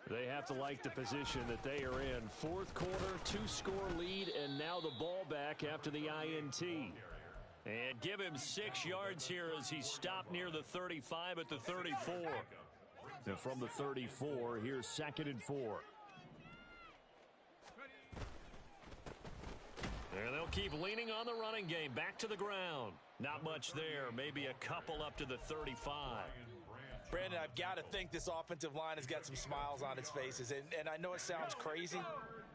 They have to like the position that they are in. 4th quarter, 2-score lead, and now the ball back after the INT. And give him 6 yards here as he stopped near the 35 at the 34. And from the 34, here's 2nd and 4. And they'll keep leaning on the running game. Back to the ground. Not much there. Maybe a couple up to the 35. Brandon, I've got to think this offensive line has got some smiles on its faces. And I know it sounds crazy,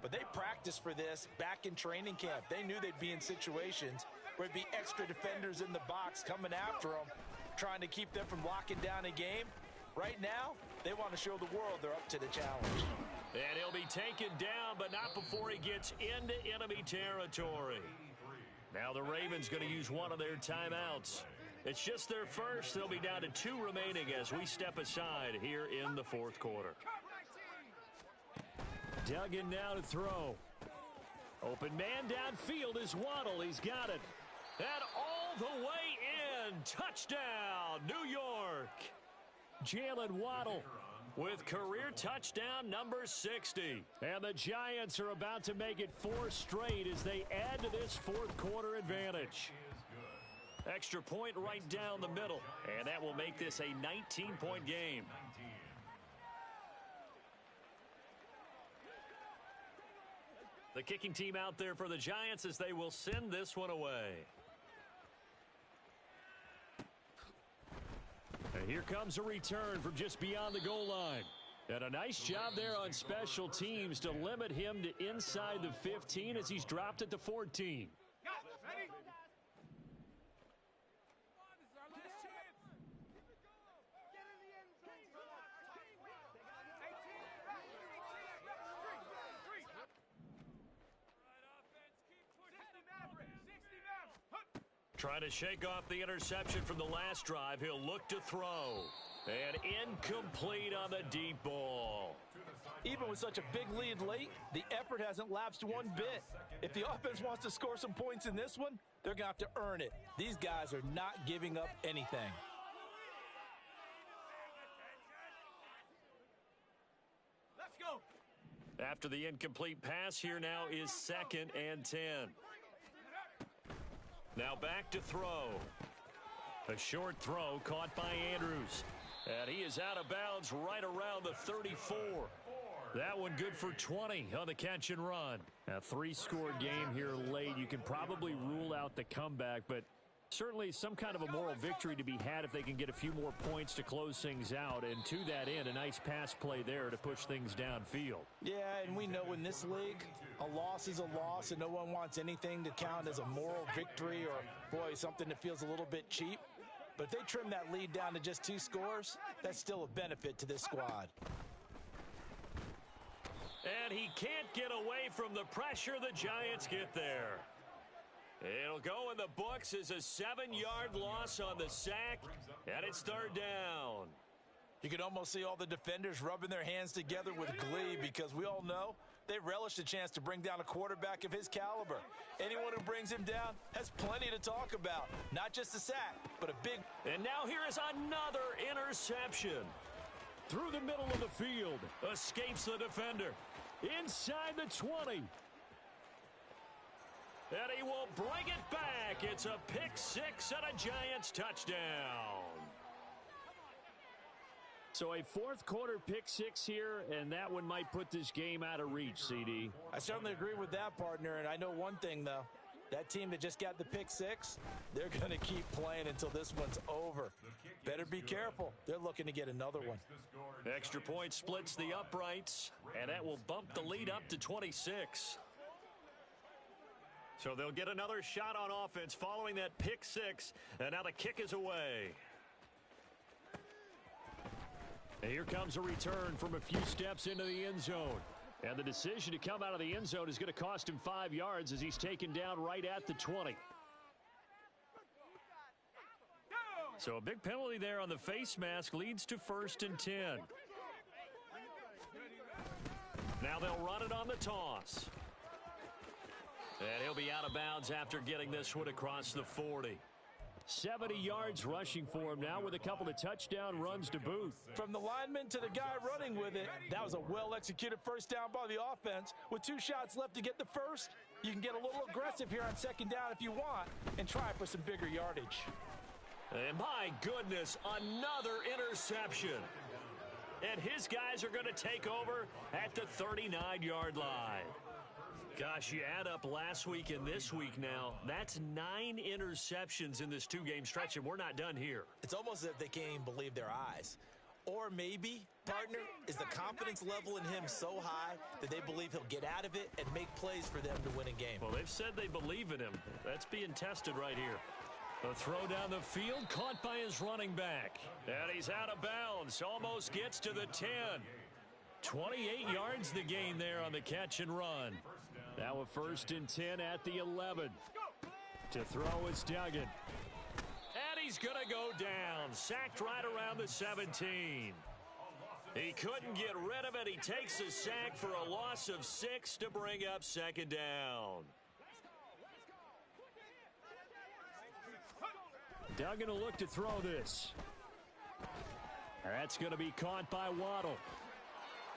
but they practiced for this back in training camp. They knew they'd be in situations where it'd be extra defenders in the box coming after them, trying to keep them from locking down a game. Right now, they want to show the world they're up to the challenge. And he'll be taken down, but not before he gets into enemy territory. Now the Ravens going to use one of their timeouts. It's just their first. They'll be down to 2 remaining as we step aside here in the 4th quarter. Duggan now to throw. Open man downfield is Waddle. He's got it. And all the way in. Touchdown, New York. Jalen Waddle with career touchdown number 60. And the Giants are about to make it 4 straight as they add to this fourth quarter advantage. Extra point right down the middle. And that will make this a 19-point game. The kicking team out there for the Giants as they will send this one away. And here comes a return from just beyond the goal line. And a nice job there on special teams to limit him to inside the 15 as he's dropped at the 14. Trying to shake off the interception from the last drive. He'll look to throw. And incomplete on the deep ball. Even with such a big lead late, the effort hasn't lapsed one bit. If the offense wants to score some points in this one, they're going to have to earn it. These guys are not giving up anything. Let's go. After the incomplete pass, here now is 2nd and 10. Now back to throw. A short throw caught by Andrews. And he is out of bounds right around the 34. That one good for 20 on the catch and run. A 3-score game here late. You can probably rule out the comeback, but certainly some kind of a moral victory to be had if they can get a few more points to close things out. And to that end, a nice pass play there to push things downfield. Yeah, and we know in this league, a loss is a loss, and no one wants anything to count as a moral victory or, boy, something that feels a little bit cheap. But if they trim that lead down to just 2 scores, that's still a benefit to this squad. And he can't get away from the pressure the Giants get there. It'll go in the books as a 7-yard loss on the sack, and it's 3rd down. You can almost see all the defenders rubbing their hands together with glee because we all know they relish the chance to bring down a quarterback of his caliber. Anyone who brings him down has plenty to talk about. Not just a sack, but a big... And now here is another interception. Through the middle of the field. Escapes the defender. Inside the 20. And he will bring it back. It's a pick 6 and a Giants touchdown. So a 4th quarter pick 6 here, and that one might put this game out of reach, CD. I certainly agree with that, partner, and I know one thing, though. That team that just got the pick 6, they're going to keep playing until this one's over. Better be careful. They're looking to get another one. Extra point splits the uprights, and that will bump the lead up to 26. So they'll get another shot on offense following that pick 6, and now the kick is away. And here comes a return from a few steps into the end zone. And the decision to come out of the end zone is going to cost him 5 yards as he's taken down right at the 20. So a big penalty there on the face mask leads to 1st and 10. Now they'll run it on the toss. And he'll be out of bounds after getting this one across the 40. 70 yards rushing for him now with a couple of touchdown runs to boot. From the lineman to the guy running with it, that was a well-executed first down by the offense. With 2 shots left to get the first, you can get a little aggressive here on 2nd down if you want and try for some bigger yardage. And my goodness, another interception. And his guys are going to take over at the 39-yard line. Gosh, you add up last week and this week now, that's 9 interceptions in this 2-game stretch, and we're not done here. It's almost as if they can't even believe their eyes. Or maybe, partner, is the confidence level in him so high that they believe he'll get out of it and make plays for them to win a game. Well, they've said they believe in him. That's being tested right here. The throw down the field, caught by his running back. And he's out of bounds, almost gets to the 10. 28 yards the gain there on the catch and run. Now a 1st and 10 at the 11. To throw is Duggan. And he's going to go down. Sacked right around the 17. He couldn't get rid of it. He takes a sack for a loss of 6 to bring up second down. Duggan will look to throw this. That's going to be caught by Waddle.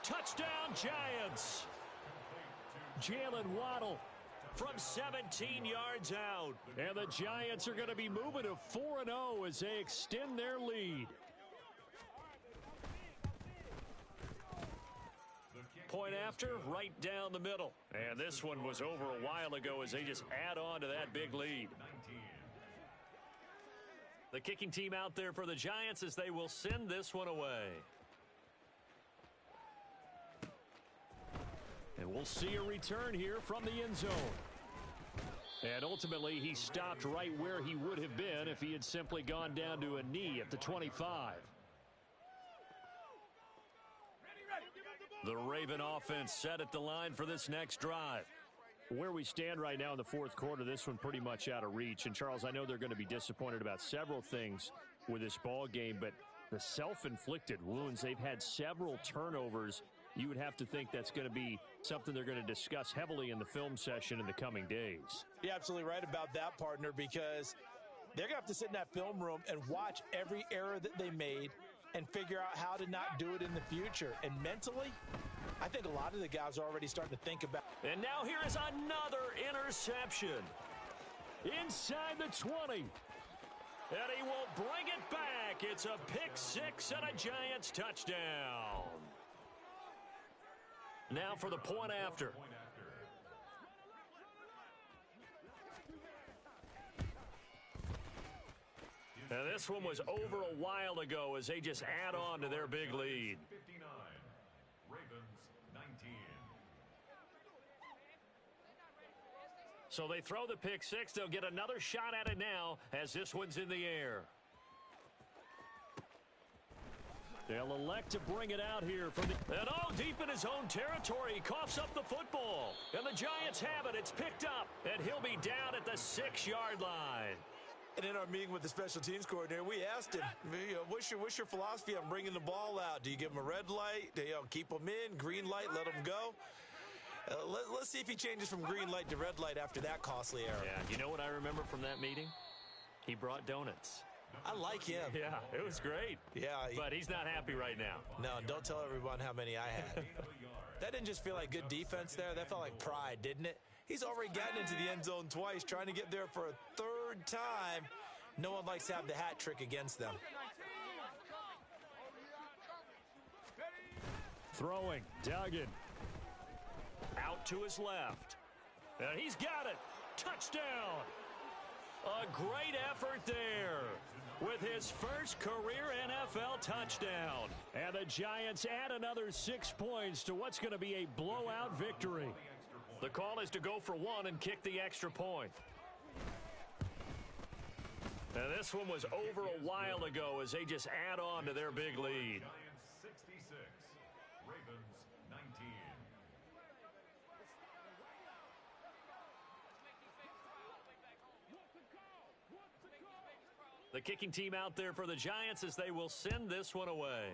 Touchdown, Giants. Jalen Waddle from 17 yards out. And the Giants are going to be moving to 4-0 as they extend their lead. Point after, right down the middle. And this one was over a while ago as they just add on to that big lead. The kicking team out there for the Giants as they will send this one away. And we'll see a return here from the end zone. And ultimately, he stopped right where he would have been if he had simply gone down to a knee at the 25. The Raven offense set at the line for this next drive. Where we stand right now in the fourth quarter, this one pretty much out of reach. And, Charles, I know they're going to be disappointed about several things with this ball game, but the self-inflicted wounds, they've had several turnovers. You would have to think that's going to be something they're going to discuss heavily in the film session in the coming days. You're absolutely right about that, partner, because they're going to have to sit in that film room and watch every error that they made and figure out how to not do it in the future. And mentally, I think a lot of the guys are already starting to think about. And now here is another interception. Inside the 20. And he will bring it back. It's a pick six and a Giants touchdown. Now for the point after. Now this one was over a while ago as they just add on to their big lead. 59, Ravens 19. So they throw the pick six. They'll get another shot at it now as this one's in the air. They'll elect to bring it out here from the... And all deep in his own territory, he coughs up the football. And the Giants have it. It's picked up. And he'll be down at the 6-yard line. And in our meeting with the special teams coordinator, we asked him, what's your philosophy on bringing the ball out? Do you give him a red light? Do you keep them in? Green light, let them go? Let's see if he changes from green light to red light after that costly error. Yeah, you know what I remember from that meeting? He brought donuts. I like him. Yeah, it was great. Yeah. But he's not happy right now. No, don't tell everyone how many I had. That didn't just feel like good defense there. That felt like pride, didn't it? He's already gotten into the end zone twice, trying to get there for a third time. No one likes to have the hat trick against them. Throwing, Duggan. Out to his left. And he's got it. Touchdown. A great effort there with his first career NFL touchdown. And the Giants add another 6 points to what's going to be a blowout victory. The call is to go for one and kick the extra point. And this one was over a while ago as they just add on to their big lead. Giants 66, Ravens 19. The kicking team out there for the Giants as they will send this one away.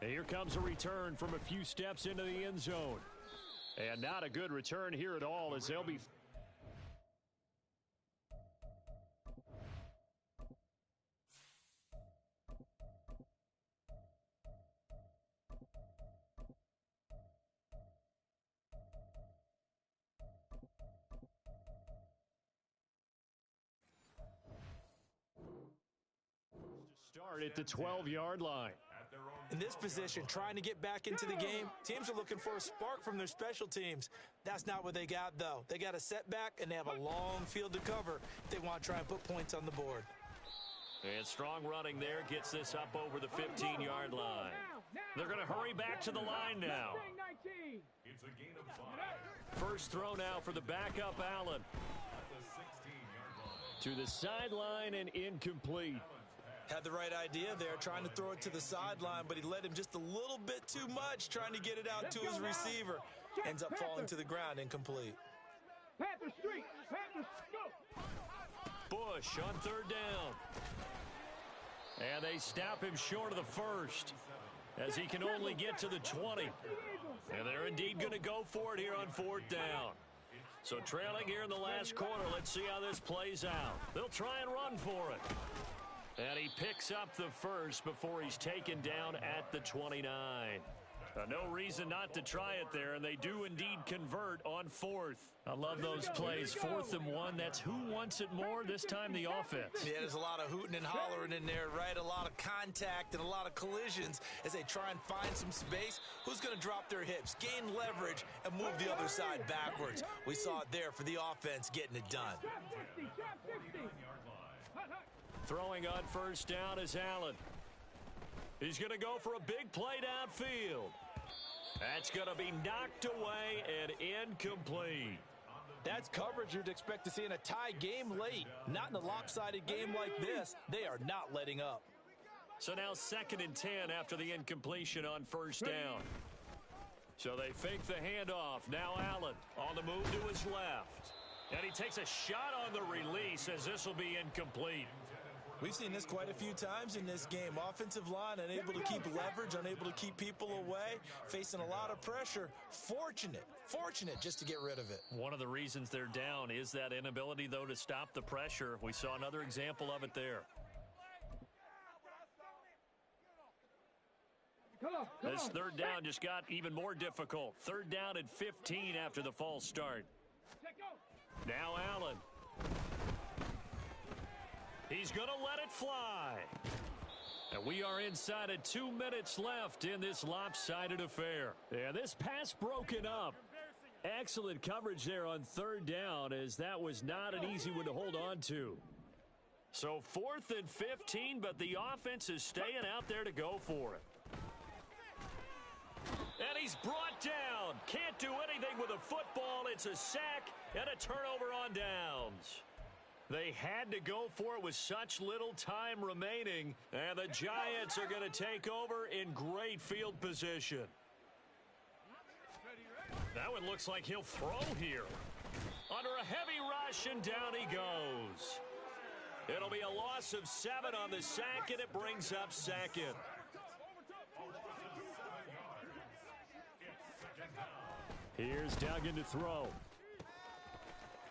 And here comes a return from a few steps into the end zone. And not a good return here at all as they'll be... Start at the 12-yard line. In this position, trying to get back into the game, teams are looking for a spark from their special teams. That's not what they got, though. They got a setback, and they have a long field to cover if they want to try and put points on the board. And strong running there gets this up over the 15-yard line. They're going to hurry back to the line now. It's a gain of 5. First throw now for the backup Allen. At the 16-yard line. To the sideline and incomplete. Had the right idea there, trying to throw it to the sideline, but he led him just a little bit too much, trying to get it out to his receiver. Ends up falling to the ground, incomplete. Panther Street, Panther, go! Bush on third down. And they stop him short of the first, as he can only get to the 20. And they're indeed going to go for it here on 4th down. So trailing here in the last quarter, let's see how this plays out. They'll try and run for it. And he picks up the first before he's taken down at the 29. No reason not to try it there, and they do indeed convert on 4th. I love those plays. 4th and 1, that's who wants it more, this time the offense. Yeah, there's a lot of hooting and hollering in there, right? A lot of contact and a lot of collisions as they try and find some space. Who's going to drop their hips, gain leverage, and move the other side backwards? We saw it there for the offense getting it done. Throwing on 1st down is Allen. He's going to go for a big play downfield. That's going to be knocked away and incomplete. That's coverage you'd expect to see in a tie game late. Not in a lopsided game like this. They are not letting up. So now 2nd and 10 after the incompletion on 1st down. So they fake the handoff. Now Allen on the move to his left. And he takes a shot on the release as this will be incomplete. We've seen this quite a few times in this game. Offensive line unable to keep leverage, unable to keep people away, facing a lot of pressure. Fortunate just to get rid of it. One of the reasons they're down is that inability, though, to stop the pressure. We saw another example of it there. This 3rd down just got even more difficult. 3rd down and 15 after the false start. Now Allen. He's going to let it fly. And we are inside of 2 minutes left in this lopsided affair. And this pass broken up. Excellent coverage there on 3rd down, as that was not an easy one to hold on to. So 4th and 15, but the offense is staying out there to go for it. And he's brought down. Can't do anything with a football. It's a sack and a turnover on downs. They had to go for it with such little time remaining, and the Giants are going to take over in great field position. That one looks like he'll throw here. Under a heavy rush, and down he goes. It'll be a loss of 7 on the sack, and it brings up 2nd. Here's Duggan to throw.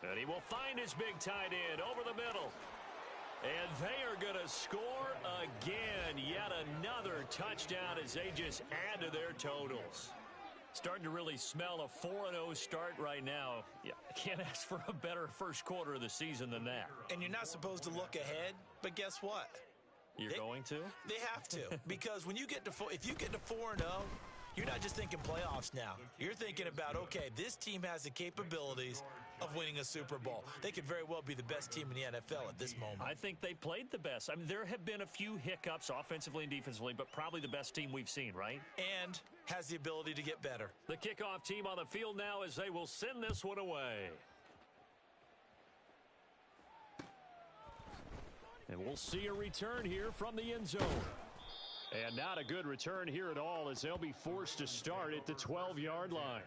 And he will find his big tight end over the middle. And they are going to score again. Yet another touchdown as they just add to their totals. Starting to really smell a 4-0 start right now. Yeah, I can't ask for a better first quarter of the season than that. And you're not supposed to look ahead, but guess what? You're going to? They have to. Because when you get to if you get to 4-0, you're not just thinking playoffs now. You're thinking about, okay, this team has the capabilities of winning a Super Bowl. They could very well be the best team in the NFL at this moment. I think they played the best. I mean, there have been a few hiccups offensively and defensively, but probably the best team we've seen, right? And has the ability to get better. The kickoff team on the field now as they will send this one away. And we'll see a return here from the end zone. And not a good return here at all, as they'll be forced to start at the 12-yard line.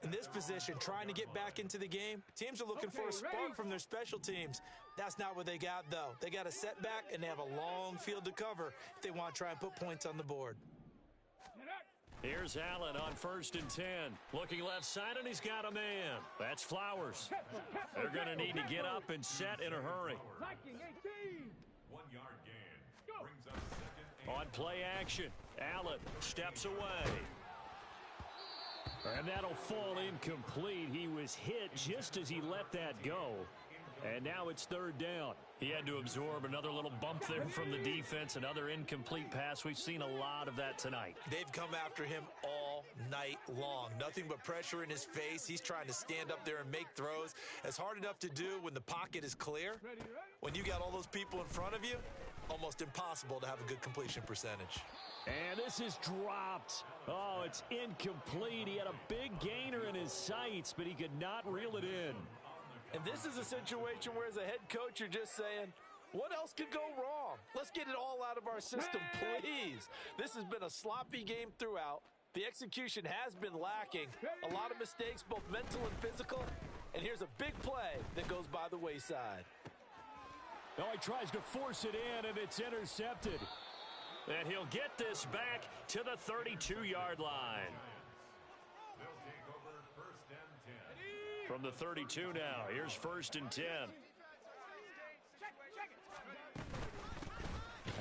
In this position, trying to get back into the game, teams are looking for a spark from their special teams. That's not what they got, though. They got a setback, and they have a long field to cover if they want to try and put points on the board. Here's Allen on 1st and 10. Looking left side, and he's got a man. That's Flowers. They're going to need to get up and set in a hurry. 1-yard gain. Brings up 2nd. On play action, Allen steps away. And that'll fall incomplete. He was hit just as he let that go. And now it's 3rd down. He had to absorb another little bump there from the defense, another incomplete pass. We've seen a lot of that tonight. They've come after him all night long. Nothing but pressure in his face. He's trying to stand up there and make throws. It's hard enough to do when the pocket is clear. When you got all those people in front of you, almost impossible to have a good completion percentage. And this is dropped. Oh, it's incomplete. He had a big gainer in his sights, but he could not reel it in. And this is a situation where as a head coach, you're just saying, what else could go wrong? Let's get it all out of our system, please. This has been a sloppy game throughout. The execution has been lacking. A lot of mistakes, both mental and physical. And here's a big play that goes by the wayside. Oh, he tries to force it in, and it's intercepted. And he'll get this back to the 32-yard line. They'll take over 1st and 10. From the 32 now, here's 1st and 10.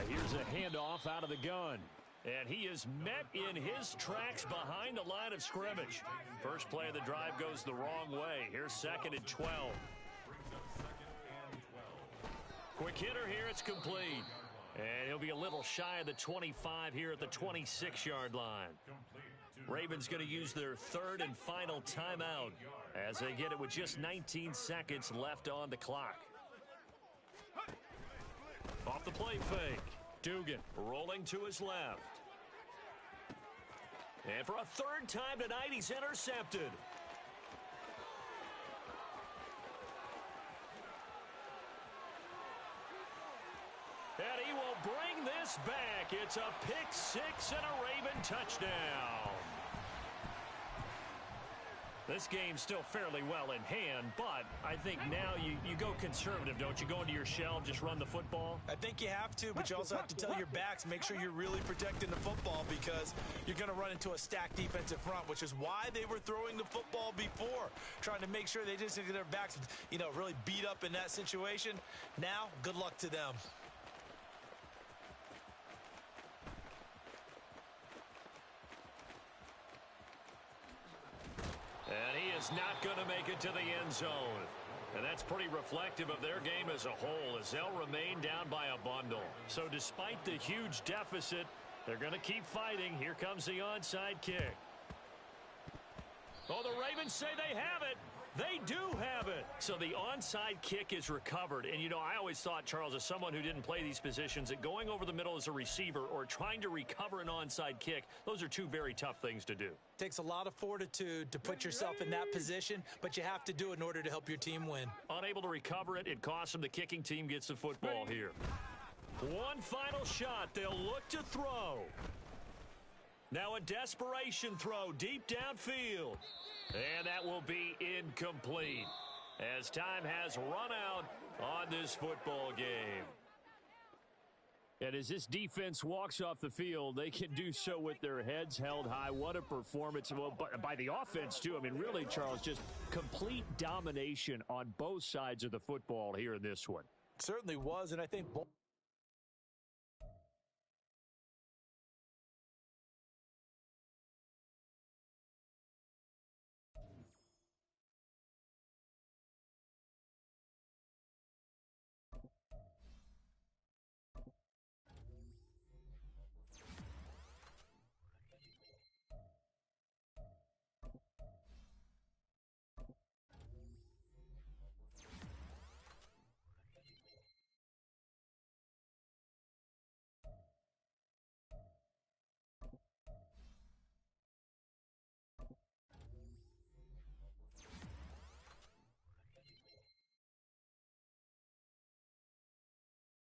Here's a handoff out of the gun. And he is met in his tracks behind the line of scrimmage. First play of the drive goes the wrong way. Here's 2nd and 12. Quick hitter here, it's complete. And he'll be a little shy of the 25 here at the 26-yard line. Ravens going to use their 3rd and final timeout as they get it with just 19 seconds left on the clock. Off the play fake. Dugan rolling to his left. And for a 3rd time tonight, he's intercepted. And he will bring this back. It's a pick 6 and a Raven touchdown. This game's still fairly well in hand, but I think now you go conservative, don't you? Go into your shell, just run the football? I think you have to, but you also have to tell your backs, make sure you're really protecting the football because you're going to run into a stacked defensive front, which is why they were throwing the football before, trying to make sure they just get their backs, really beat up in that situation. Now, good luck to them. And he is not going to make it to the end zone. And that's pretty reflective of their game as a whole as they'll remain down by a bundle. So despite the huge deficit, they're going to keep fighting. Here comes the onside kick. Oh, the Ravens say they have it. They do have it. So the onside kick is recovered. And, I always thought, Charles, as someone who didn't play these positions, that going over the middle as a receiver or trying to recover an onside kick, those are two very tough things to do. Takes a lot of fortitude to put yourself in that position, but you have to do it in order to help your team win. Unable to recover it, it costs them. The kicking team gets the football here. One final shot. They'll look to throw. Now a desperation throw deep downfield. And that will be incomplete as time has run out on this football game. And as this defense walks off the field, they can do so with their heads held high. What a performance by the offense, too. I mean, really, Charles, just complete domination on both sides of the football here in this one. Certainly was, and I think both.